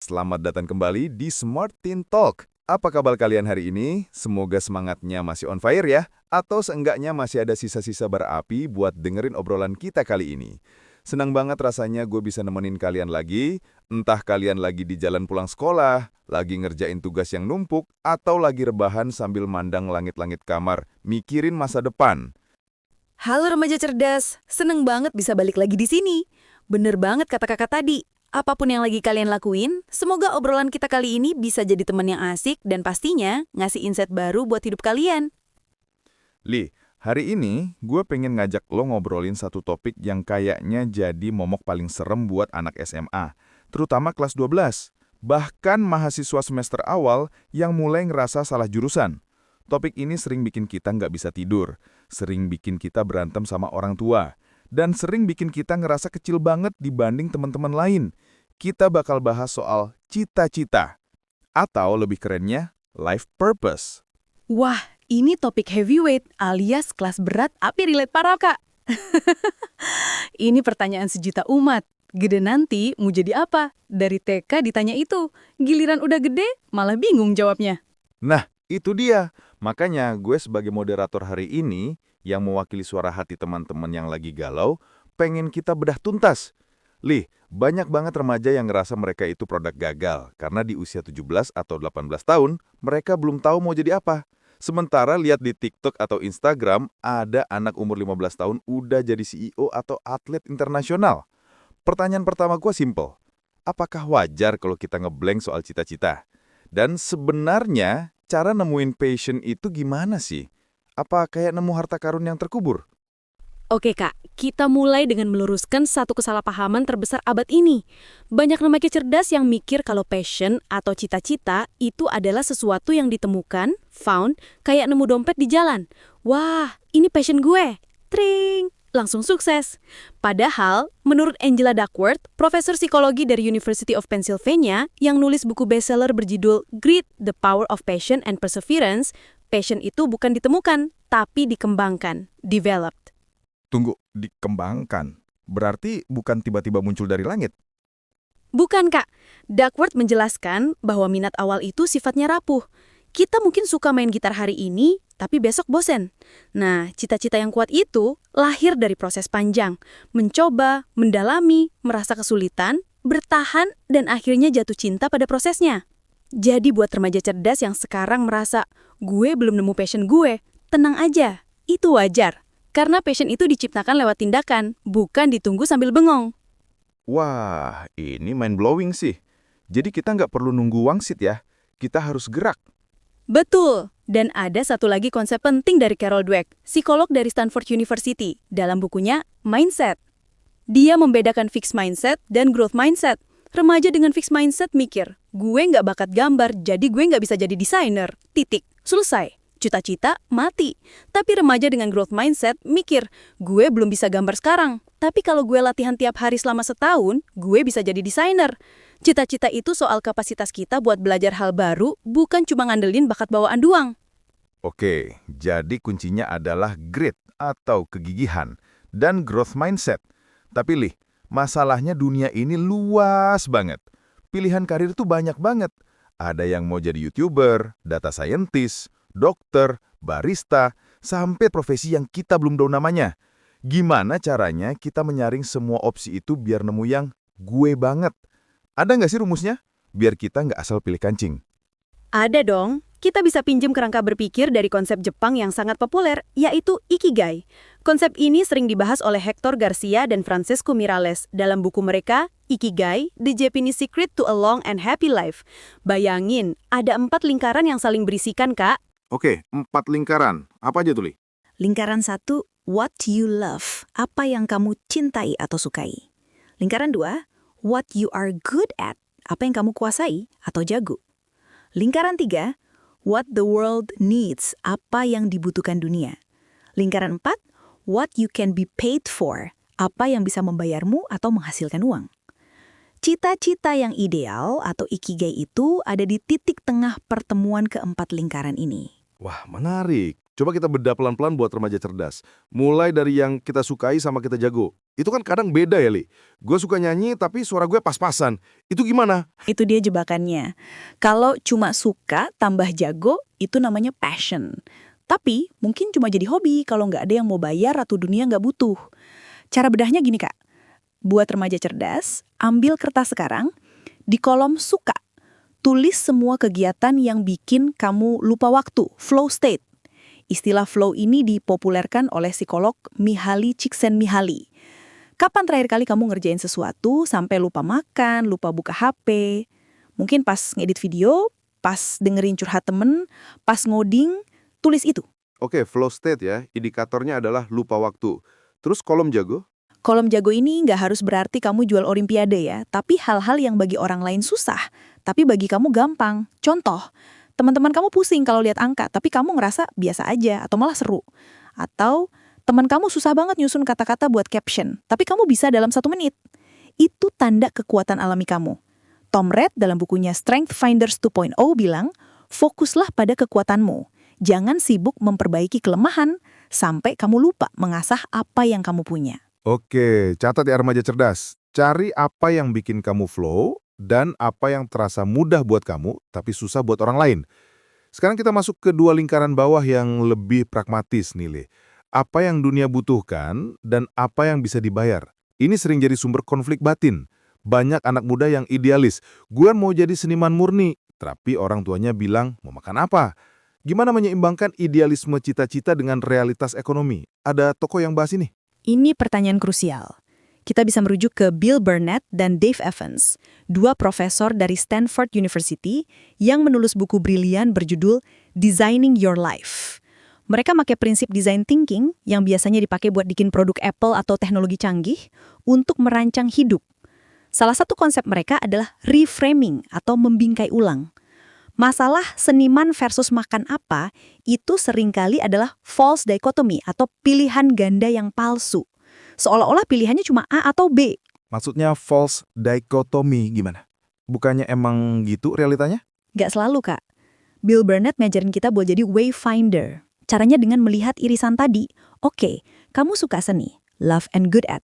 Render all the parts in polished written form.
selamat datang kembali di Smart Teen Talk. Apa kabar kalian hari ini? Semoga semangatnya masih on fire ya, atau seenggaknya masih ada sisa-sisa berapi buat dengerin obrolan kita kali ini. Senang banget rasanya gue bisa nemenin kalian lagi, entah kalian lagi di jalan pulang sekolah, lagi ngerjain tugas yang numpuk, atau lagi rebahan sambil mandang langit-langit kamar, mikirin masa depan. Halo remaja cerdas, seneng banget bisa balik lagi di sini. Bener banget kata kakak tadi. Apapun yang lagi kalian lakuin, semoga obrolan kita kali ini bisa jadi teman yang asik dan pastinya ngasih insight baru buat hidup kalian. Li, hari ini gue pengen ngajak lo ngobrolin satu topik yang kayaknya jadi momok paling serem buat anak SMA, terutama kelas 12. Bahkan mahasiswa semester awal yang mulai ngerasa salah jurusan. Topik ini sering bikin kita nggak bisa tidur, sering bikin kita berantem sama orang tua, dan sering bikin kita ngerasa kecil banget dibanding teman-teman lain. Kita bakal bahas soal cita-cita, atau lebih kerennya, life purpose. Wah, ini topik heavyweight alias kelas berat api relate parah kak. Ini pertanyaan sejuta umat. Gede nanti mau jadi apa? Dari TK ditanya itu, giliran udah gede malah bingung jawabnya. Nah, itu dia. Makanya gue sebagai moderator hari ini, yang mewakili suara hati teman-teman yang lagi galau, pengen kita bedah tuntas. Lih, banyak banget remaja yang ngerasa mereka itu produk gagal, karena di usia 17 atau 18 tahun, mereka belum tahu mau jadi apa. Sementara lihat di TikTok atau Instagram, ada anak umur 15 tahun udah jadi CEO atau atlet internasional. Pertanyaan pertama gue simple. Apakah wajar kalau kita ngeblank soal cita-cita? Dan sebenarnya, cara nemuin passion itu gimana sih? Apa kayak nemu harta karun yang terkubur? Oke kak, kita mulai dengan meluruskan satu kesalahpahaman terbesar abad ini. Banyak remaja cerdas yang mikir kalau passion atau cita-cita itu adalah sesuatu yang ditemukan, found, kayak nemu dompet di jalan. Wah, ini passion gue. Tring! Langsung sukses. Padahal, menurut Angela Duckworth, profesor psikologi dari University of Pennsylvania yang nulis buku bestseller berjudul Grit, The Power of Passion and Perseverance, passion itu bukan ditemukan, tapi dikembangkan, developed. Tunggu, dikembangkan. Berarti bukan tiba-tiba muncul dari langit. Bukan, Kak. Duckworth menjelaskan bahwa minat awal itu sifatnya rapuh. Kita mungkin suka main gitar hari ini, tapi besok bosen. Nah, cita-cita yang kuat itu lahir dari proses panjang. Mencoba, mendalami, merasa kesulitan, bertahan, dan akhirnya jatuh cinta pada prosesnya. Jadi buat remaja cerdas yang sekarang merasa, gue belum nemu passion gue, tenang aja, itu wajar. Karena passion itu diciptakan lewat tindakan, bukan ditunggu sambil bengong. Wah, ini mind-blowing sih. Jadi kita nggak perlu nunggu wangsit ya. Kita harus gerak. Betul, dan ada satu lagi konsep penting dari Carol Dweck, psikolog dari Stanford University, dalam bukunya Mindset. Dia membedakan fixed mindset dan growth mindset. Remaja dengan fixed mindset mikir, gue nggak bakat gambar, jadi gue nggak bisa jadi desainer. Titik. Selesai. Cita-cita mati. Tapi remaja dengan growth mindset mikir, gue belum bisa gambar sekarang. Tapi kalau gue latihan tiap hari selama setahun, gue bisa jadi desainer. Cita-cita itu soal kapasitas kita buat belajar hal baru, bukan cuma ngandelin bakat bawaan doang. Oke, jadi kuncinya adalah grit atau kegigihan dan growth mindset. Tapi Lih, masalahnya dunia ini luas banget. Pilihan karir tuh banyak banget. Ada yang mau jadi YouTuber, data scientist, dokter, barista, sampai profesi yang kita belum tahu namanya. Gimana caranya kita menyaring semua opsi itu biar nemu yang gue banget? Ada nggak sih rumusnya? Biar kita nggak asal pilih kancing. Ada dong. Kita bisa pinjem kerangka berpikir dari konsep Jepang yang sangat populer, yaitu Ikigai. Konsep ini sering dibahas oleh Hector Garcia dan Francisco Miralles dalam buku mereka, Ikigai, The Japanese Secret to a Long and Happy Life. Bayangin, ada 4 lingkaran yang saling berisikan, Kak. Oke, 4 lingkaran. Apa aja tuh, Li? Lingkaran 1, what you love, apa yang kamu cintai atau sukai. Lingkaran 2, what you are good at, apa yang kamu kuasai atau jago. Lingkaran 3, what the world needs, apa yang dibutuhkan dunia. Lingkaran 4, what you can be paid for, apa yang bisa membayarmu atau menghasilkan uang. Cita-cita yang ideal atau ikigai itu ada di titik tengah pertemuan keempat lingkaran ini. Wah, menarik. Coba kita bedah pelan-pelan buat remaja cerdas. Mulai dari yang kita sukai sama kita jago. Itu kan kadang beda ya, Li. Gue suka nyanyi tapi suara gue pas-pasan. Itu gimana? Itu dia jebakannya. Kalau cuma suka tambah jago, itu namanya passion. Tapi mungkin cuma jadi hobi kalau nggak ada yang mau bayar atau dunia nggak butuh. Cara bedahnya gini, Kak. Buat remaja cerdas, ambil kertas sekarang, di kolom suka, tulis semua kegiatan yang bikin kamu lupa waktu, flow state. Istilah flow ini dipopulerkan oleh psikolog Mihaly Csikszentmihalyi. Kapan terakhir kali kamu ngerjain sesuatu sampai lupa makan, lupa buka HP? Mungkin pas ngedit video, pas dengerin curhat temen, pas ngoding, tulis itu. Oke, flow state ya. Indikatornya adalah lupa waktu. Terus kolom jago? Kolom jago ini nggak harus berarti kamu jual olimpiade ya, tapi hal-hal yang bagi orang lain susah, tapi bagi kamu gampang. Contoh, teman-teman kamu pusing kalau lihat angka, tapi kamu ngerasa biasa aja atau malah seru. Atau teman kamu susah banget nyusun kata-kata buat caption, tapi kamu bisa dalam 1 menit. Itu tanda kekuatan alami kamu. Tom Reed dalam bukunya Strength Finders 2.0 bilang, fokuslah pada kekuatanmu. Jangan sibuk memperbaiki kelemahan sampai kamu lupa mengasah apa yang kamu punya. Oke, catat ya remaja cerdas. Cari apa yang bikin kamu flow dan apa yang terasa mudah buat kamu tapi susah buat orang lain. Sekarang kita masuk ke 2 lingkaran bawah yang lebih pragmatis nih, Le. Apa yang dunia butuhkan dan apa yang bisa dibayar. Ini sering jadi sumber konflik batin. Banyak anak muda yang idealis. Gue mau jadi seniman murni, tapi orang tuanya bilang mau makan apa? Gimana menyeimbangkan idealisme cita-cita dengan realitas ekonomi? Ada toko yang bahas ini? Ini pertanyaan krusial. Kita bisa merujuk ke Bill Burnett dan Dave Evans, 2 profesor dari Stanford University yang menulis buku brilian berjudul Designing Your Life. Mereka pakai prinsip design thinking yang biasanya dipakai buat bikin produk Apple atau teknologi canggih untuk merancang hidup. Salah satu konsep mereka adalah reframing atau membingkai ulang. Masalah seniman versus makan apa itu seringkali adalah false dichotomy atau pilihan ganda yang palsu. Seolah-olah pilihannya cuma A atau B. Maksudnya false dichotomy gimana? Bukannya emang gitu realitanya? Nggak selalu, Kak. Bill Burnett ngajarin kita buat jadi wayfinder. Caranya dengan melihat irisan tadi. Oke, kamu suka seni, love and good at.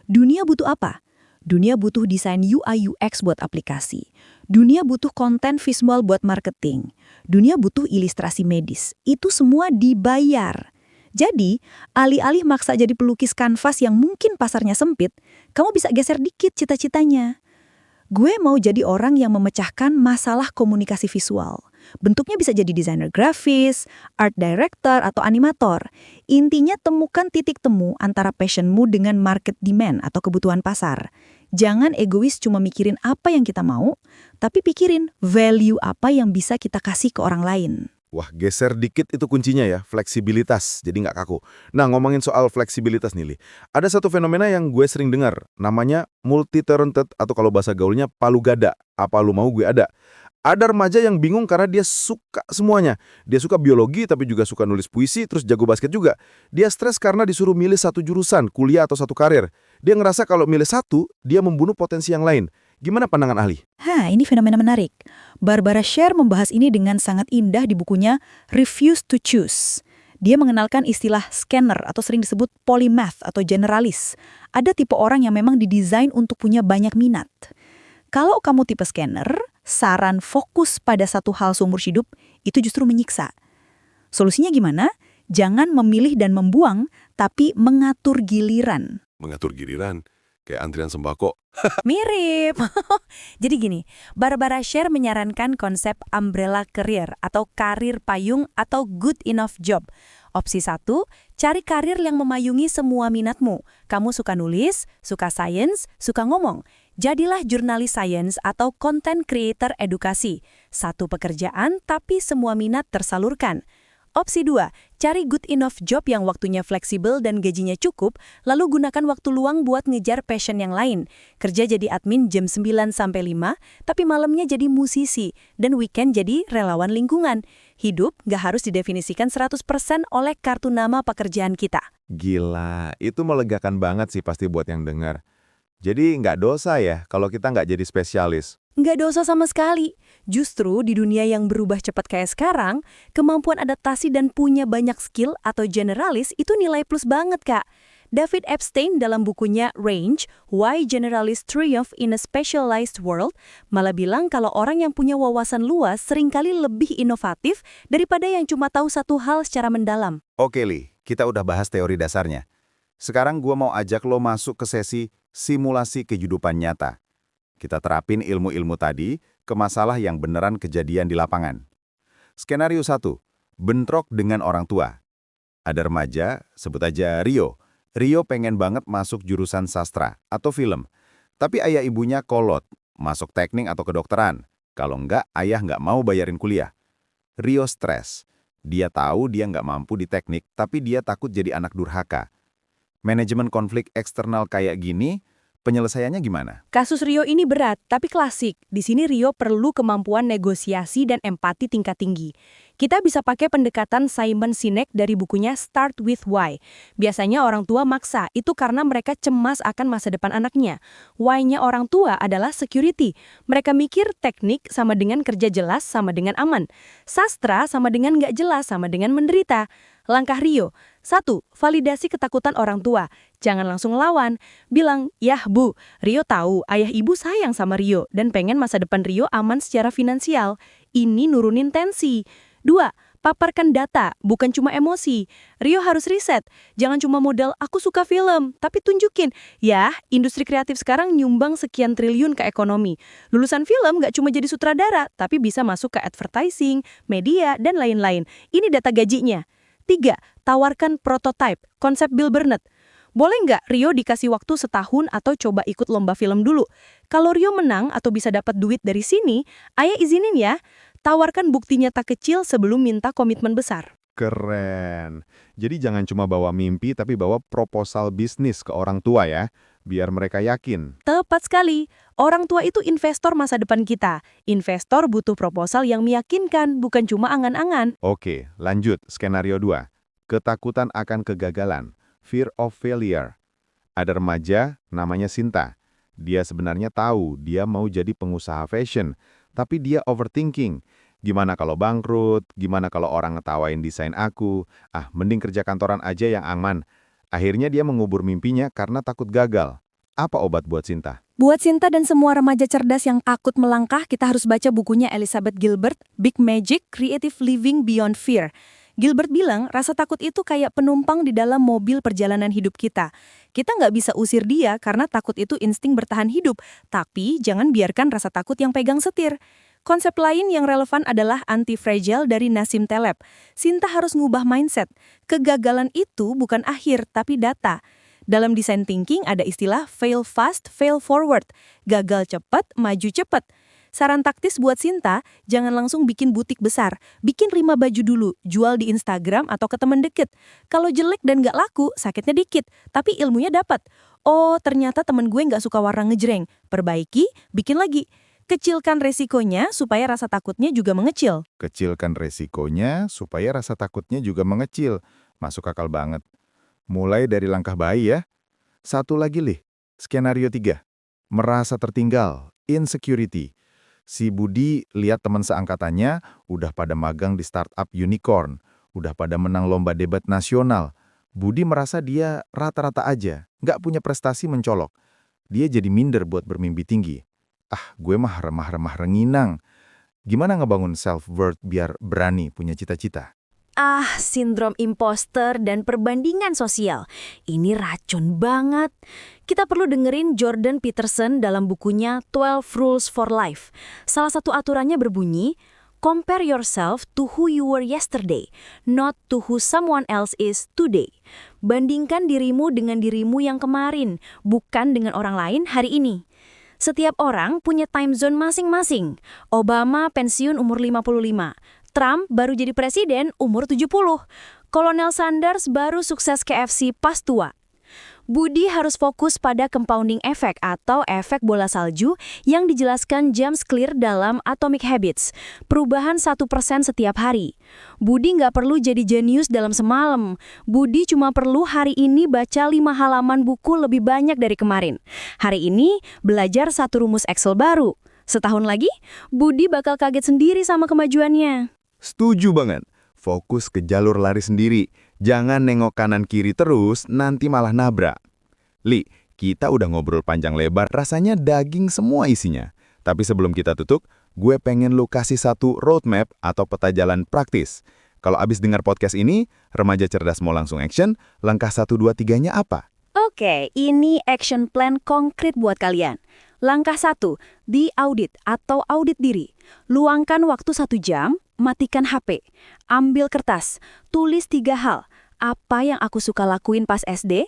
Dunia butuh apa? Dunia butuh desain UI UX buat aplikasi. Dunia butuh konten visual buat marketing. Dunia butuh ilustrasi medis. Itu semua dibayar. Jadi, alih-alih maksa jadi pelukis kanvas yang mungkin pasarnya sempit, kamu bisa geser dikit cita-citanya. Gue mau jadi orang yang memecahkan masalah komunikasi visual. Bentuknya bisa jadi desainer grafis, art director, atau animator. Intinya temukan titik temu antara passionmu dengan market demand atau kebutuhan pasar. Jangan egois cuma mikirin apa yang kita mau, tapi pikirin value apa yang bisa kita kasih ke orang lain. Wah, geser dikit itu kuncinya ya, fleksibilitas, jadi nggak kaku. Nah, ngomongin soal fleksibilitas nih, Li. Ada satu fenomena yang gue sering dengar, namanya multi-talented atau kalau bahasa gaulnya palu gada. Apa lu mau gue ada. Ada remaja yang bingung karena dia suka semuanya. Dia suka biologi tapi juga suka nulis puisi, terus jago basket juga. Dia stres karena disuruh milih satu jurusan, kuliah atau satu karir. Dia ngerasa kalau milih satu, dia membunuh potensi yang lain. Gimana pandangan ahli? Ini fenomena menarik. Barbara Sher membahas ini dengan sangat indah di bukunya Refuse to Choose. Dia mengenalkan istilah scanner atau sering disebut polymath atau generalis. Ada tipe orang yang memang didesain untuk punya banyak minat. Kalau kamu tipe scanner, saran fokus pada satu hal seumur hidup itu justru menyiksa. Solusinya gimana? Jangan memilih dan membuang, tapi mengatur giliran. Mengatur giliran? Kayak antrian sembako. Mirip. Jadi gini, Barbara Sher menyarankan konsep umbrella career atau karir payung atau good enough job. Opsi 1, cari karir yang memayungi semua minatmu. Kamu suka nulis, suka sains, suka ngomong. Jadilah jurnalis sains atau content creator edukasi. Satu pekerjaan tapi semua minat tersalurkan. Opsi 2, cari good enough job yang waktunya fleksibel dan gajinya cukup, lalu gunakan waktu luang buat ngejar passion yang lain. Kerja jadi admin jam 9 sampai 5, tapi malamnya jadi musisi, dan weekend jadi relawan lingkungan. Hidup nggak harus didefinisikan 100% oleh kartu nama pekerjaan kita. Gila, itu melegakan banget sih pasti buat yang dengar. Jadi nggak dosa ya kalau kita nggak jadi spesialis. Nggak dosa sama sekali. Justru di dunia yang berubah cepat kayak sekarang, kemampuan adaptasi dan punya banyak skill atau generalis itu nilai plus banget, Kak. David Epstein dalam bukunya Range, Why Generalists Triumph in a Specialized World malah bilang kalau orang yang punya wawasan luas seringkali lebih inovatif daripada yang cuma tahu satu hal secara mendalam. Oke, Li, kita udah bahas teori dasarnya. Sekarang gua mau ajak lo masuk ke sesi simulasi kehidupan nyata. Kita terapin ilmu-ilmu tadi ke masalah yang beneran kejadian di lapangan. Skenario 1, bentrok dengan orang tua. Ada remaja, sebut aja Rio. Rio pengen banget masuk jurusan sastra atau film. Tapi ayah ibunya kolot, masuk teknik atau kedokteran. Kalau enggak, ayah nggak mau bayarin kuliah. Rio stres. Dia tahu dia nggak mampu di teknik, tapi dia takut jadi anak durhaka. Manajemen konflik eksternal kayak gini, penyelesaiannya gimana? Kasus Rio ini berat, tapi klasik. Di sini Rio perlu kemampuan negosiasi dan empati tingkat tinggi. Kita bisa pakai pendekatan Simon Sinek dari bukunya Start with Why. Biasanya orang tua maksa, itu karena mereka cemas akan masa depan anaknya. Why-nya orang tua adalah security. Mereka mikir teknik sama dengan kerja jelas sama dengan aman. Sastra sama dengan nggak jelas sama dengan menderita. Langkah Rio, 1. Validasi ketakutan orang tua. Jangan langsung lawan. Bilang, yah Bu, Rio tahu ayah ibu sayang sama Rio dan pengen masa depan Rio aman secara finansial. Ini nurunin tensi. 2. Paparkan data, bukan cuma emosi. Rio harus riset. Jangan cuma modal, aku suka film. Tapi tunjukin, ya, industri kreatif sekarang nyumbang sekian triliun ke ekonomi. Lulusan film nggak cuma jadi sutradara, tapi bisa masuk ke advertising, media, dan lain-lain. Ini data gajinya. 3. Tawarkan prototype, konsep Bill Burnett. Boleh nggak Rio dikasih waktu setahun atau coba ikut lomba film dulu? Kalau Rio menang atau bisa dapat duit dari sini, ayah izinin ya. Tawarkan bukti nyata kecil sebelum minta komitmen besar. Keren. Jadi jangan cuma bawa mimpi, tapi bawa proposal bisnis ke orang tua ya, biar mereka yakin. Tepat sekali. Orang tua itu investor masa depan kita. Investor butuh proposal yang meyakinkan, bukan cuma angan-angan. Oke, lanjut. Skenario 2. Ketakutan akan kegagalan. Fear of failure. Ada remaja, namanya Sinta. Dia sebenarnya tahu dia mau jadi pengusaha fashion, tapi dia overthinking. Gimana kalau bangkrut? Gimana kalau orang ngetawain desain aku? Mending kerja kantoran aja yang aman. Akhirnya dia mengubur mimpinya karena takut gagal. Apa obat buat Sinta? Buat Sinta dan semua remaja cerdas yang takut melangkah, kita harus baca bukunya Elizabeth Gilbert, Big Magic, Creative Living Beyond Fear. Gilbert bilang, rasa takut itu kayak penumpang di dalam mobil perjalanan hidup kita. Kita nggak bisa usir dia karena takut itu insting bertahan hidup, tapi jangan biarkan rasa takut yang pegang setir. Konsep lain yang relevan adalah anti-fragile dari Nassim Taleb. Sinta harus ngubah mindset. Kegagalan itu bukan akhir, tapi data. Dalam design thinking ada istilah fail fast, fail forward. Gagal cepat, maju cepat. Saran taktis buat Sinta, jangan langsung bikin butik besar. Bikin 5 baju dulu, jual di Instagram atau ke teman deket. Kalau jelek dan nggak laku, sakitnya dikit, tapi ilmunya dapat. Oh, ternyata temen gue nggak suka warna ngejreng. Perbaiki, bikin lagi. Kecilkan resikonya supaya rasa takutnya juga mengecil. Kecilkan resikonya supaya rasa takutnya juga mengecil. Masuk akal banget. Mulai dari langkah bayi ya. Satu lagi Lih, skenario 3. Merasa tertinggal, insecurity. Si Budi lihat teman seangkatannya udah pada magang di startup unicorn, udah pada menang lomba debat nasional. Budi merasa dia rata-rata aja, nggak punya prestasi mencolok. Dia jadi minder buat bermimpi tinggi. Gue mah remah-remah renginang. Gimana ngebangun self-worth biar berani punya cita-cita? Sindrom imposter dan perbandingan sosial. Ini racun banget. Kita perlu dengerin Jordan Peterson dalam bukunya 12 Rules for Life. Salah satu aturannya berbunyi, compare yourself to who you were yesterday, not to who someone else is today. Bandingkan dirimu dengan dirimu yang kemarin, bukan dengan orang lain hari ini. Setiap orang punya time zone masing-masing. Obama pensiun umur 55. Trump baru jadi presiden umur 70. Kolonel Sanders baru sukses KFC pas tua. Budi harus fokus pada compounding effect atau efek bola salju yang dijelaskan James Clear dalam Atomic Habits. Perubahan 1% setiap hari. Budi nggak perlu jadi jenius dalam semalam. Budi cuma perlu hari ini baca 5 halaman buku lebih banyak dari kemarin. Hari ini belajar 1 rumus Excel baru. Setahun lagi, Budi bakal kaget sendiri sama kemajuannya. Setuju banget. Fokus ke jalur lari sendiri. Jangan nengok kanan kiri terus, nanti malah nabrak. Li, kita udah ngobrol panjang lebar, rasanya daging semua isinya. Tapi sebelum kita tutup, gue pengen lu kasih satu roadmap atau peta jalan praktis. Kalau abis dengar podcast ini, remaja cerdas mau langsung action, langkah 1, 2, 3-nya apa? Oke, ini action plan konkret buat kalian. Langkah 1, di audit atau audit diri. Luangkan waktu 1 jam, matikan HP. Ambil kertas, tulis 3 hal. Apa yang aku suka lakuin pas SD?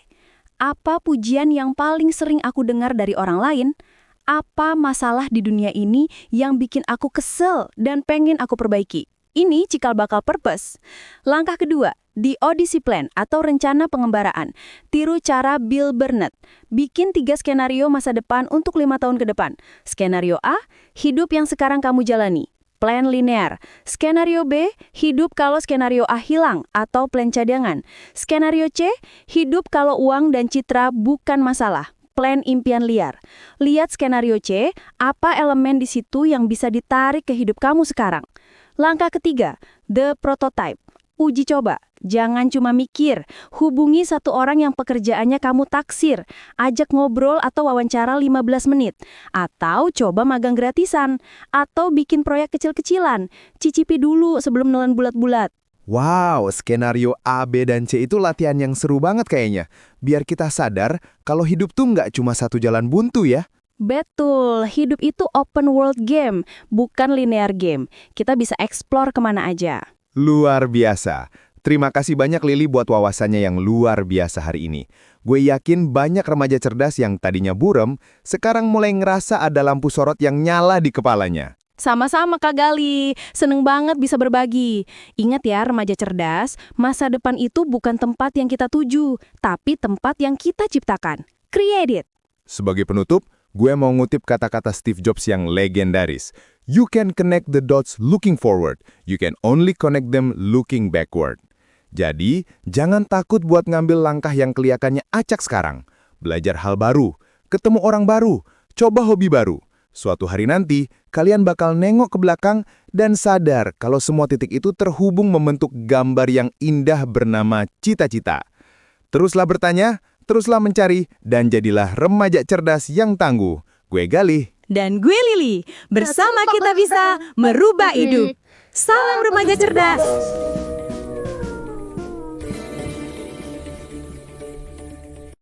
Apa pujian yang paling sering aku dengar dari orang lain? Apa masalah di dunia ini yang bikin aku kesel dan pengen aku perbaiki? Ini cikal bakal purpose. Langkah kedua, di Odyssey Plan atau rencana pengembaraan. Tiru cara Bill Burnett. Bikin 3 skenario masa depan untuk 5 tahun ke depan. Skenario A, hidup yang sekarang kamu jalani. Plan linear. Skenario B, hidup kalau skenario A hilang atau plan cadangan. Skenario C, hidup kalau uang dan citra bukan masalah. Plan impian liar. Lihat skenario C, apa elemen di situ yang bisa ditarik ke hidup kamu sekarang. Langkah ketiga, the prototype. Uji coba. Jangan cuma mikir. Hubungi satu orang yang pekerjaannya kamu taksir. Ajak ngobrol atau wawancara 15 menit. Atau coba magang gratisan. Atau bikin proyek kecil-kecilan. Cicipi dulu sebelum nelan bulat-bulat. Wow, skenario A, B, dan C itu latihan yang seru banget kayaknya. Biar kita sadar kalau hidup tuh nggak cuma satu jalan buntu ya. Betul, hidup itu open world game, bukan linear game. Kita bisa explore kemana aja. Luar biasa. Terima kasih banyak Lili buat wawasannya yang luar biasa hari ini. Gue yakin banyak remaja cerdas yang tadinya buram, sekarang mulai ngerasa ada lampu sorot yang nyala di kepalanya. Sama-sama Kak Gali, seneng banget bisa berbagi. Ingat ya remaja cerdas, masa depan itu bukan tempat yang kita tuju, tapi tempat yang kita ciptakan. Create it. Sebagai penutup, gue mau ngutip kata-kata Steve Jobs yang legendaris. You can connect the dots looking forward. You can only connect them looking backward. Jadi, jangan takut buat ngambil langkah yang kelihatannya acak sekarang. Belajar hal baru, ketemu orang baru, coba hobi baru. Suatu hari nanti, kalian bakal nengok ke belakang dan sadar kalau semua titik itu terhubung membentuk gambar yang indah bernama cita-cita. Teruslah bertanya, teruslah mencari, dan jadilah remaja cerdas yang tangguh. Gue Galih. Dan gue Lili. Bersama kita bisa merubah hidup. Salam remaja cerdas.